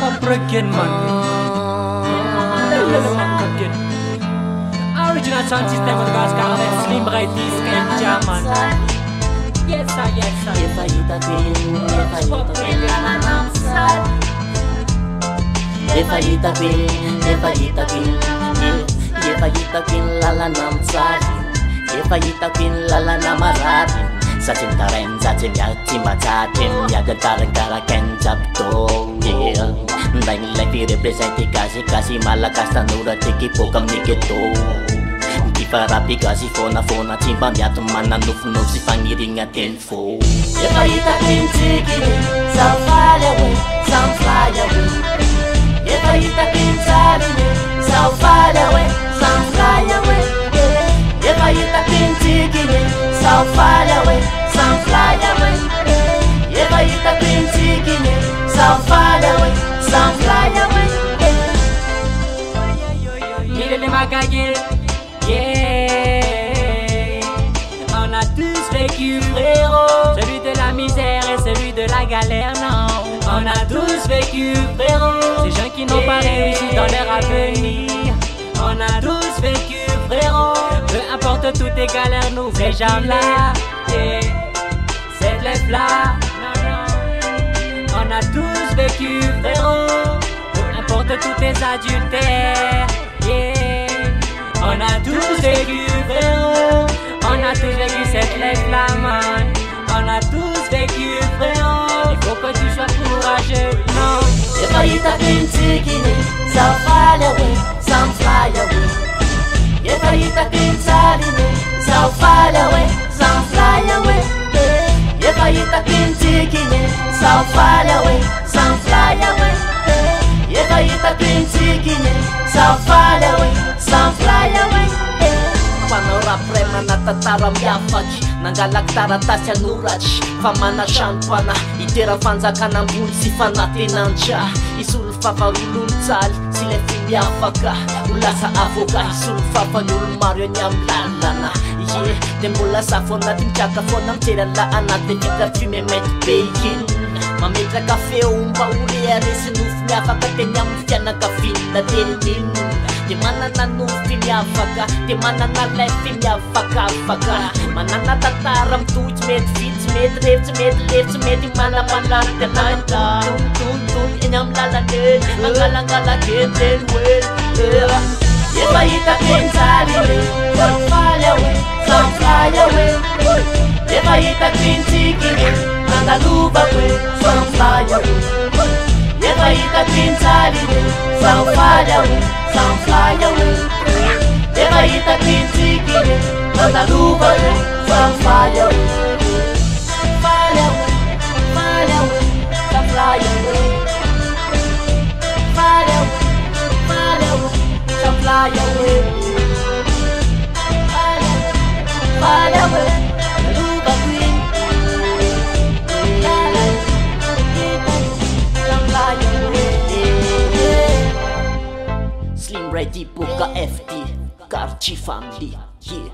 Heartbreaking man. Original sound system Madagascar avec Slim Brady, Skandia man. Yes sir, yes sir. If I eat a queen, if I eat a queen, if I eat a queen, if I eat a queen, if I eat a queen, lala nam tsari. If I eat a queen, lala nam marari. Sa cintaran, sa cimyati macatim, yagataran karakan japto. Yeah, dahil nila'y pirepresent kasi malakas na nurat ikipokam ni Kito. Di parapi kasi fona Chimba miyato mananuf-nuf si pangiring at info. If I eat a queen chicken, some fly away, some fly away. If I eat a queen chicken, some fly away, some fly away. If I eat a queen chicken, some fly away, some fly away. If I eat a queen chicken, some fly away, some fly away. Mille les magaillés, yeah. On a tous vécu frérot, celui de la misère et celui de la galère, non. On a tous vécu frérot, ces gens qui n'ont pas réussi dans leur avenir. On a tous vécu frérot, peu importe toutes tes galères, nous ces gens-là, yeah. Cette lève-là, on a tous vécu frérot, peu importe tous tes adultères, yeah. On a tous vécu frérot, on a tous vécu cette lève-là man. On a tous vécu frérot, il faut que tu sois courageux, non. If I eat a queen chicken, some fly away, some fly away. If I eat a queen chicken, some fly away, some fly away. If I eat a queen chicken, some fly away, some fly away. If I eat a queen chicken, some fly away, some fly away. Panora prema natatara miafaky, nangalak taratasy anoratsy, fa manatrano pana itera fanjakana ambony sy fanatenantra. Isolo favarolon-tsaly sy le fi miafaka, ho lasa avoka. Isolo fafan'olo maro eny amin'ny lalana, ie de mbola safo anaty mitraka foana miterala anaty vita fimemety be iny. Mametraka feo mba ho reharesy nofo miafaka teny amin'ny fianakaviana tenin'ino. De manana nofy miafaka, de manana lefy miafakafaka. Manana tantara mitohitsy mety vitsy, mety revitsy, mety lefitsy, mety manamanarity ananta. Tontonton eny amin'ny lalany, angalangalaketeny hoe if I eat a queen chicken, some fly away, some fly away. If I eat a queen chicken, nangaluba away, some fly away. If I eat a queen chicken, some fly away, some fly away. If I eat a queen chicken, nangaluba away, some fly away. Fly away, fly away, some fly away. Fly away, fly away, some fly away. Fly away, nangaluba queen. Slim Ready Boca FD, Karchi family, yeah.